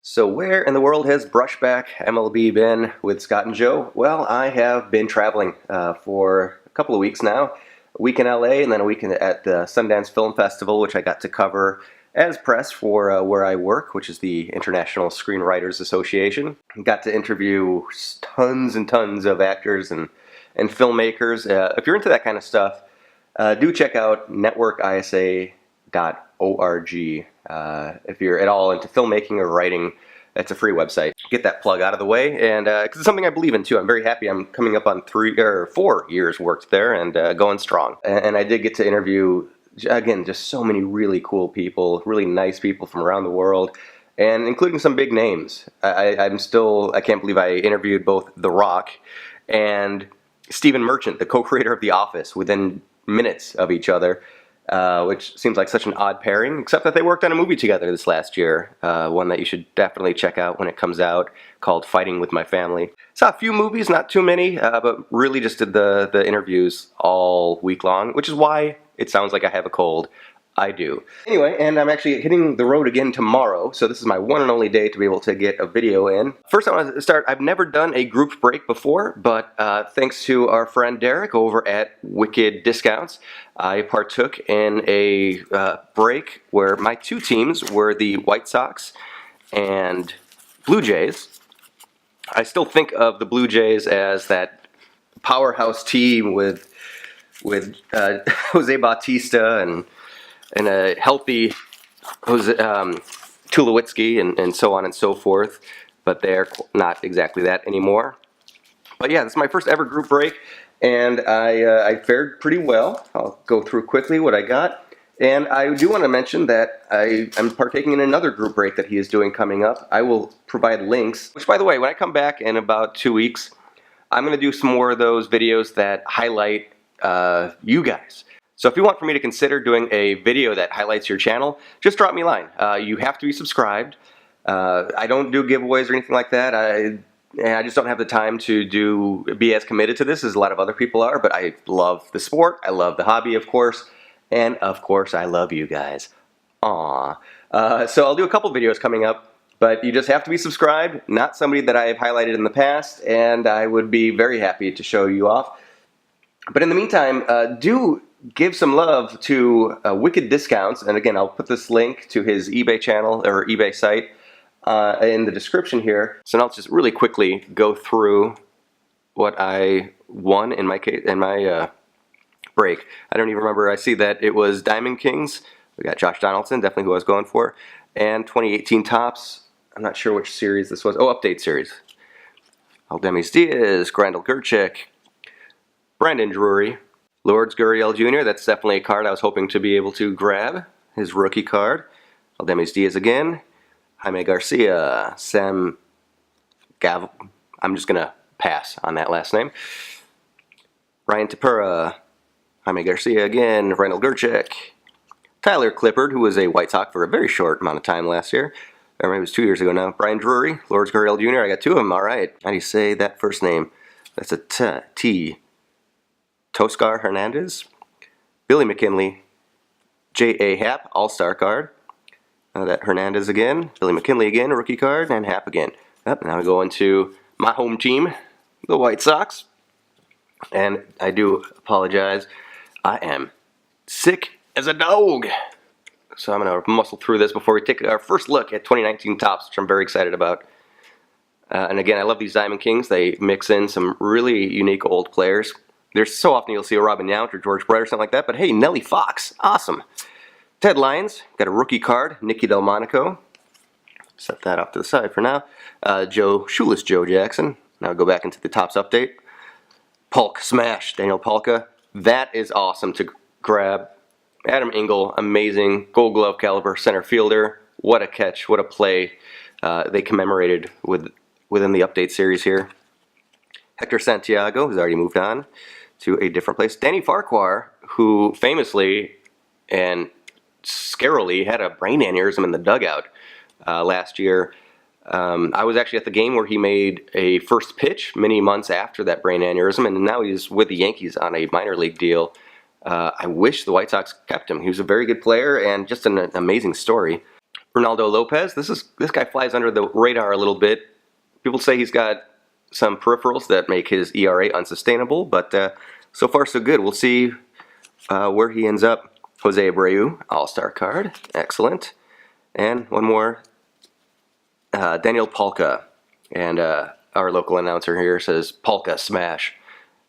So where in the world has Brushback MLB been with Scott and Joe? Well, I have been traveling for a couple of weeks now. A week in LA and then a week at the Sundance Film Festival, which I got to cover as press for where I work, which is the International Screenwriters Association. Got to interview tons and tons of actors and filmmakers. If you're into that kind of stuff, do check out networkisa.org. If you're at all into filmmaking or writing, that's a free website. Get that plug out of the way, and because it's something I believe in too. I'm very happy. I'm coming up on 4 years worked there and going strong. And I did get to interview, again, just so many really cool people, really nice people from around the world, and including some big names. I can't believe I interviewed both The Rock and Stephen Merchant, the co-creator of The Office, within minutes of each other. Which seems like such an odd pairing, except that they worked on a movie together this last year, one that you should definitely check out when it comes out, called Fighting with My Family. Saw a few movies, not too many, but really just did the interviews all week long, which is why it sounds like I have a cold. I do. Anyway, and I'm actually hitting the road again tomorrow, so this is my one and only day to be able to get a video in. First, I want to start, I've never done a group break before, but thanks to our friend Derek over at Wicked Discounts, I partook in a break where my two teams were the White Sox and Blue Jays. I still think of the Blue Jays as that powerhouse team with Jose Bautista and a healthy Tulowitzki and so on and so forth, but they're not exactly that anymore. But yeah, this is my first ever group break, and I fared pretty well. I'll go through quickly what I got. And I do want to mention that I'm partaking in another group break that he is doing coming up. I will provide links, which, by the way, when I come back in about 2 weeks, I'm going to do some more of those videos that highlight you guys. So if you want for me to consider doing a video that highlights your channel, just drop me a line. You have to be subscribed. I don't do giveaways or anything like that. I just don't have the time to be as committed to this as a lot of other people are, but I love the sport. I love the hobby, of course. And, of course, I love you guys. Aww. So I'll do a couple videos coming up, but you just have to be subscribed, not somebody that I have highlighted in the past, and I would be very happy to show you off. But in the meantime, do give some love to Wicked Discounts, and again, I'll put this link to his eBay channel or eBay site in the description here. So now let's just really quickly go through what I won in my break. I don't even remember. I see that it was Diamond Kings. We got Josh Donaldson, definitely who I was going for, and 2018 Topps. I'm not sure which series this was. Oh, Update Series. Aldemis Diaz, Grandel Gerchik, Brandon Drury, Lourdes Gurriel Jr., that's definitely a card I was hoping to be able to grab. His rookie card. Aldemis Diaz again. Jaime Garcia. Sam Gav... I'm just going to pass on that last name. Ryan Tepera. Jaime Garcia again. Randal Gerchik. Tyler Clippard, who was a White Sox for a very short amount of time last year. Or maybe it was 2 years ago now. Brian Drury. Lourdes Gurriel Jr., I got two of them. All right. How do you say that first name? That's a T. Toscar Hernandez, Billy McKinley, J.A. Happ, All-Star card. That Hernandez again, Billy McKinley again, rookie card, and Happ again. Yep, now we go into my home team, the White Sox. And I do apologize. I am sick as a dog. So I'm going to muscle through this before we take our first look at 2019 Topps, which I'm very excited about. And again, I love these Diamond Kings. They mix in some really unique old players. There's so often you'll see a Robin Yount or George Brett or something like that, but hey, Nellie Fox, awesome. Ted Lyons, got a rookie card, Nicky Delmonico. Set that off to the side for now. Shoeless Joe Jackson. Now go back into the Topps update. Polk Smash, Daniel Palka. That is awesome to grab. Adam Engel, amazing, Gold Glove caliber center fielder. What a catch, what a play. They commemorated within the update series here. Hector Santiago, who's already moved on to a different place. Danny Farquhar, who famously and scarily had a brain aneurysm in the dugout last year. I was actually at the game where he made a first pitch many months after that brain aneurysm, and now he's with the Yankees on a minor league deal. I wish the White Sox kept him. He was a very good player and just an amazing story. Ronaldo Lopez. This guy flies under the radar a little bit. People say he's got some peripherals that make his ERA unsustainable, but so far so good. We'll see where he ends up. Jose Abreu, All-Star card. Excellent. And one more. Daniel Palka. And our local announcer here says Palka Smash.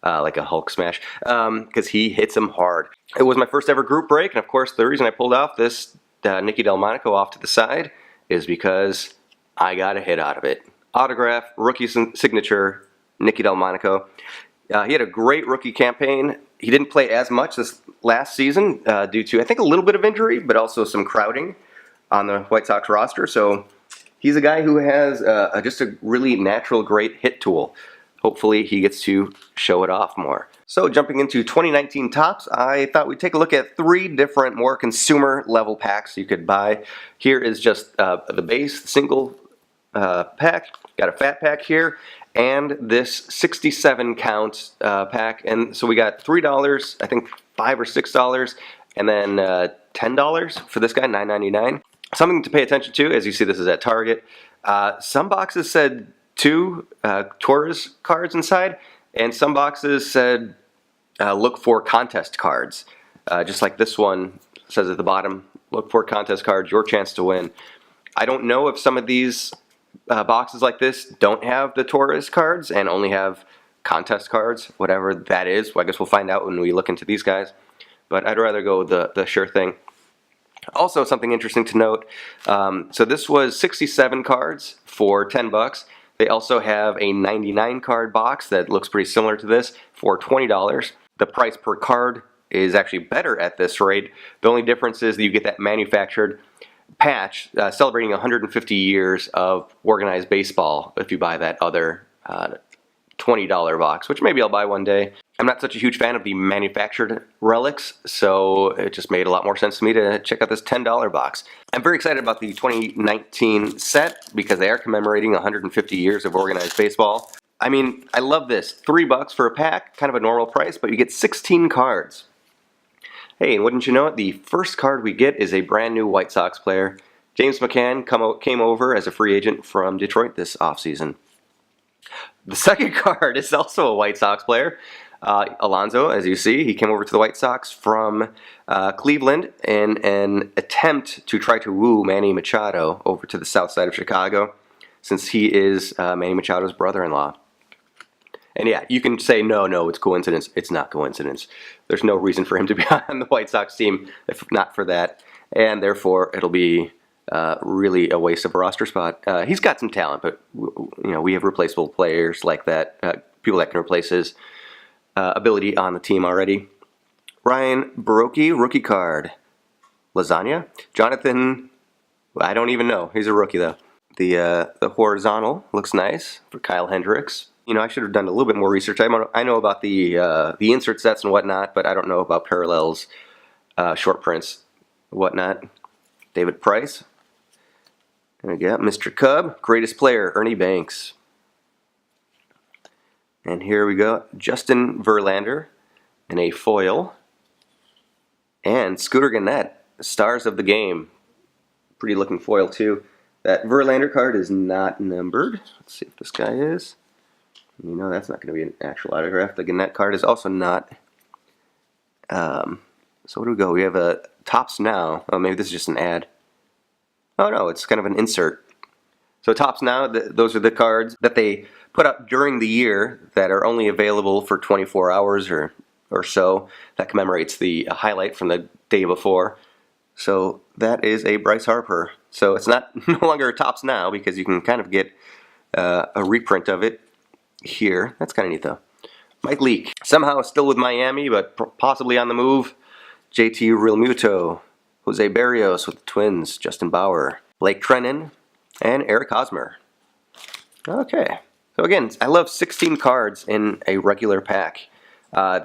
Like a Hulk smash. Because he hits him hard. It was my first ever group break. And of course, the reason I pulled off this Nicky Delmonico off to the side is because I got a hit out of it. Autograph, rookie signature, Nicky Delmonico. He had a great rookie campaign. He didn't play as much this last season due to, I think, a little bit of injury, but also some crowding on the White Sox roster. So he's a guy who has just a really natural, great hit tool. Hopefully he gets to show it off more. So jumping into 2019 Topps, I thought we'd take a look at 3 different, more consumer level packs you could buy. Here is just the base, single pack. Got a fat pack here, and this 67 count pack. And so we got $3, I think $5 or $6, and then $10 for this guy, $9.99. Something to pay attention to, as you see this is at Target. Some boxes said 2 Torres cards inside, and some boxes said look for contest cards. Just like this one says at the bottom, look for contest cards, your chance to win. I don't know if some of these boxes like this don't have the Torres cards and only have contest cards, whatever that is. Well, I guess we'll find out when we look into these guys. But I'd rather go with the sure thing. Also, something interesting to note, so this was 67 cards for $10. They also have a 99 card box that looks pretty similar to this for $20. The price per card is actually better at this rate. The only difference is that you get that manufactured patch celebrating 150 years of organized baseball if you buy that other $20 box, which maybe I'll buy one day. I'm not such a huge fan of the manufactured relics, so it just made a lot more sense to me to check out this $10 box. I'm very excited about the 2019 set because they are commemorating 150 years of organized baseball. I mean, I love this. $3 for a pack, kind of a normal price, but you get 16 cards. Hey, and wouldn't you know it, the first card we get is a brand new White Sox player. James McCann came over as a free agent from Detroit this offseason. The second card is also a White Sox player. Alonso, as you see, he came over to the White Sox from Cleveland in an attempt to try to woo Manny Machado over to the south side of Chicago, since he is Manny Machado's brother-in-law. And yeah, you can say, no, it's coincidence. It's not coincidence. There's no reason for him to be on the White Sox team if not for that. And therefore, it'll be really a waste of a roster spot. He's got some talent, but we have replaceable players like that, people that can replace his ability on the team already. Ryan Baroki, rookie card. Lasagna. Jonathan, I don't even know. He's a rookie though. The horizontal looks nice for Kyle Hendricks. I should have done a little bit more research. I know about the insert sets and whatnot, but I don't know about parallels, short prints, whatnot. David Price. There we go. Mr. Cub, greatest player, Ernie Banks. And here we go, Justin Verlander in a foil. And Scooter Gennett, stars of the game. Pretty looking foil too. That Verlander card is not numbered. Let's see if this guy is. That's not going to be an actual autograph. The Gennett card is also not. So where do we go? We have a Topps Now. Oh, maybe this is just an ad. Oh no, it's kind of an insert. So Topps Now, those are the cards that they put up during the year that are only available for 24 hours or so. That commemorates the highlight from the day before. So that is a Bryce Harper. So it's not no longer a Topps Now because you can kind of get a reprint of it here. That's kind of neat though. Mike Leake, somehow still with Miami, but possibly on the move. JT Realmuto, Jose Barrios with the Twins, Justin Bauer, Blake Treinen, and Eric Hosmer. Okay. So again, I love 16 cards in a regular pack.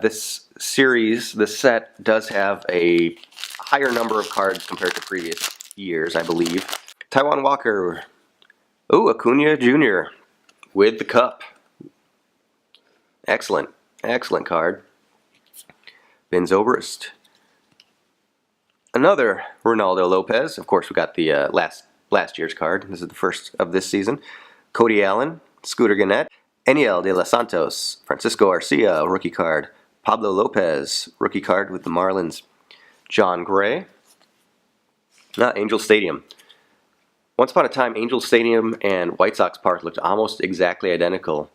This series, this set, does have a higher number of cards compared to previous years, I believe. Taijuan Walker. Oh, Acuna Jr. with the cup. Excellent. Excellent card. Ben Zobrist. Another Ronaldo Lopez. Of course, we got the last last year's card. This is the first of this season. Cody Allen, Scooter Gennett, Eniel De Los Santos, Francisco Arcia, rookie card. Pablo Lopez, rookie card with the Marlins. John Gray. Angel Stadium. Once upon a time, Angel Stadium and White Sox Park looked almost exactly identical,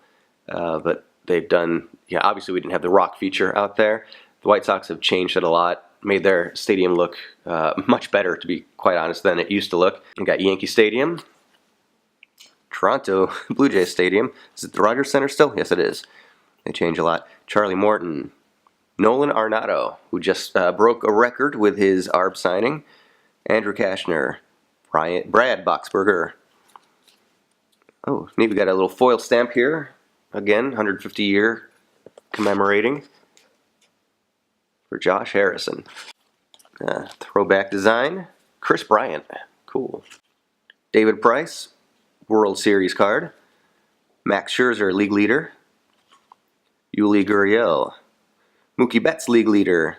but they've done, obviously we didn't have the rock feature out there. The White Sox have changed it a lot, made their stadium look much better, to be quite honest, than it used to look. You got Yankee Stadium, Toronto Blue Jays Stadium. Is it the Rogers Center still? Yes, it is. They change a lot. Charlie Morton, Nolan Arenado, who just broke a record with his ARB signing. Andrew Kashner, Brad Boxberger. Oh, maybe got a little foil stamp here. Again, 150 year commemorating for Josh Harrison. Throwback design. Chris Bryant. Cool. David Price, World Series card. Max Scherzer, league leader. Yuli Gurriel. Mookie Betts, league leader.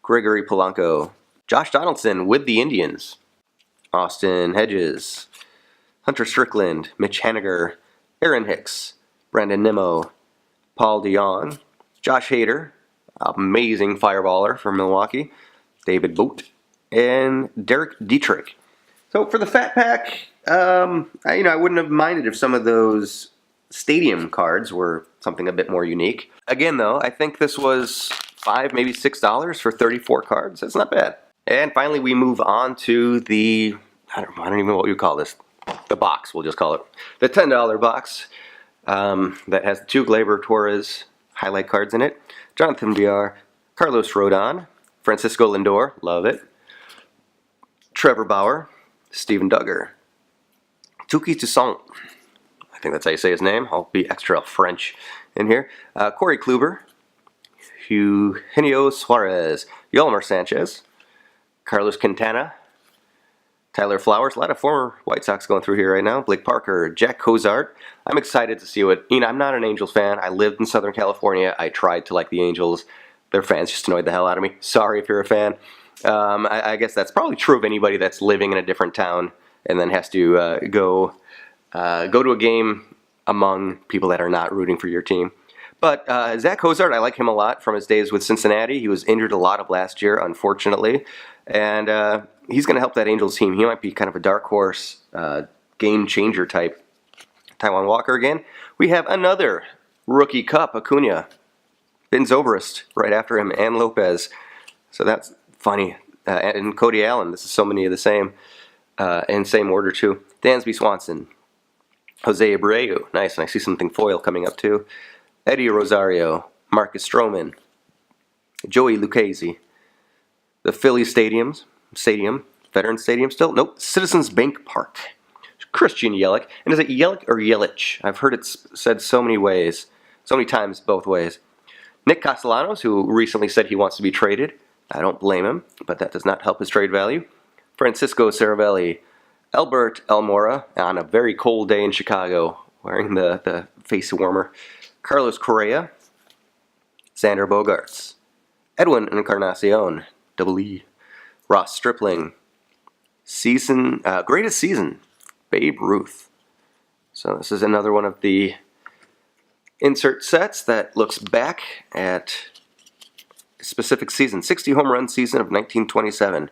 Gregory Polanco. Josh Donaldson with the Indians. Austin Hedges. Hunter Strickland. Mitch Haniger. Aaron Hicks. Brandon Nimmo. Paul DeJong. Josh Hader. Amazing fireballer from Milwaukee. David Boat. And Derek Dietrich. So for the Fat Pack, I wouldn't have minded if some of those stadium cards were something a bit more unique. Again, though, I think this was $5, maybe $6 for 34 cards. That's not bad. And finally, we move on to the, I don't even know what you call this. The box, we'll just call it. The $10 box that has the 2 Gleyber Torres highlight cards in it. Jonathan Villar, Carlos Rodon, Francisco Lindor, love it. Trevor Bauer, Steven Duggar, Touki Toussaint, I think that's how you say his name. I'll be extra French in here. Corey Kluber, Eugenio Suarez, Yolmer Sanchez, Carlos Quintana, Tyler Flowers, a lot of former White Sox going through here right now. Blake Parker, Jack Cozart. I'm excited to see what, I'm not an Angels fan. I lived in Southern California. I tried to like the Angels. Their fans just annoyed the hell out of me. Sorry if you're a fan. I guess that's probably true of anybody that's living in a different town and then has to go to a game among people that are not rooting for your team. But Zach Cozart, I like him a lot from his days with Cincinnati. He was injured a lot of last year, unfortunately. And he's going to help that Angels team. He might be kind of a dark horse, game changer type. Taijuan Walker again. We have another rookie cup, Acuna. Ben Zobrist right after him, and Lopez. So that's funny. And Cody Allen. This is so many of the same, in same order too. Dansby Swanson. Jose Abreu. Nice, and I see something foil coming up too. Eddie Rosario. Marcus Stroman. Joey Lucchesi. The Philly Stadium, Veterans Stadium still? Nope, Citizens Bank Park. Christian Yelich. And is it Yelich or Yelich? I've heard it said so many ways, so many times both ways. Nick Castellanos, who recently said he wants to be traded. I don't blame him, but that does not help his trade value. Francisco Cervelli. Albert Almora on a very cold day in Chicago, wearing the face warmer. Carlos Correa. Xander Bogaerts. Edwin Encarnacion. Double E. Ross Stripling. Greatest season. Babe Ruth. So this is another one of the insert sets that looks back at a specific season. 60 home run season of 1927.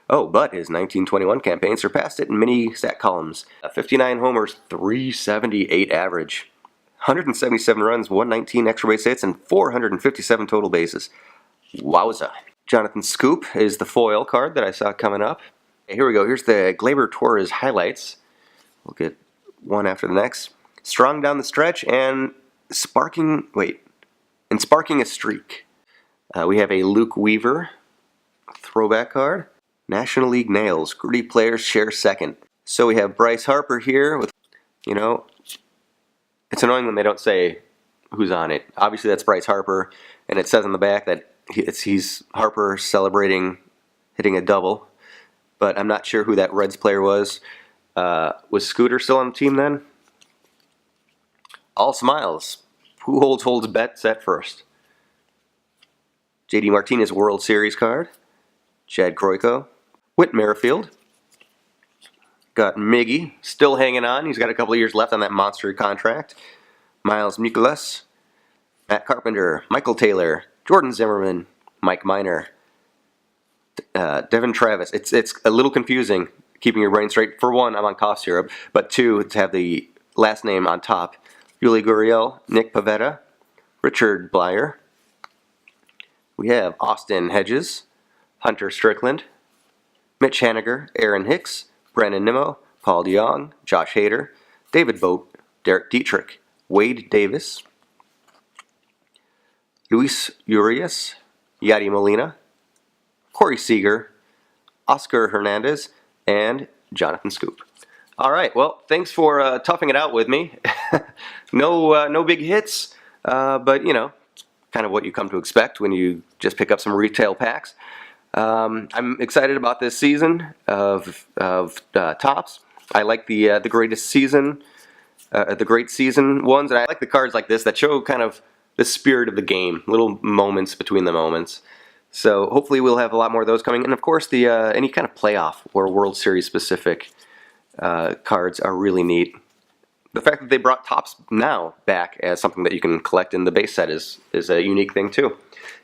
Oh, but his 1921 campaign surpassed it in many stat columns. 59 homers, 378 average. 177 runs, 119 extra base hits, and 457 total bases. Wowza. Jonathan Scoop is the foil card that I saw coming up. Here we go. Here's the Gleyber Torres highlights. We'll get one after the next. Strong down the stretch and sparking a streak. We have a Luke Weaver throwback card. National League Nails. Gritty players share second. So we have Bryce Harper here with, it's annoying when they don't say who's on it. Obviously that's Bryce Harper, and it says on the back that he's Harper celebrating hitting a double, but I'm not sure who that Reds player was. Was Scooter still on the team then? All smiles. Who holds bets at first? JD Martinez World Series card. Chad Kroiko. Whit Merrifield. Got Miggy still hanging on. He's got a couple of years left on that monster contract. Miles Mikolas, Matt Carpenter, Michael Taylor, Jordan Zimmerman, Mike Minor, Devin Travis. It's a little confusing keeping your brain straight. For one, I'm on cough syrup, but two, to have the last name on top. Yuli Gurriel, Nick Pavetta, Richard Blyer. We have Austin Hedges, Hunter Strickland, Mitch Haniger, Aaron Hicks, Brandon Nimmo, Paul DeYoung, Josh Hader, David Vogt, Derek Dietrich, Wade Davis, Luis Urias, Yadi Molina, Corey Seager, Oscar Hernandez, and Jonathan Scoop. All right, well, thanks for toughing it out with me. No big hits, but you know, kind of what you come to expect when you just pick up some retail packs. I'm excited about this season of Topps. I like the greatest season, the great season ones, and I like the cards like this that show kind of the spirit of the game, little moments between the moments. So hopefully we'll have a lot more of those coming, and of course the any kind of playoff or World Series specific cards are really neat. The fact that they brought Topps now back as something that you can collect in the base set is a unique thing too.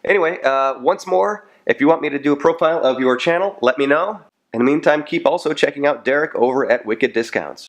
Anyway, once more, if you want me to do a profile of your channel, let me know. In the meantime, keep also checking out Derek over at Wicked Discounts.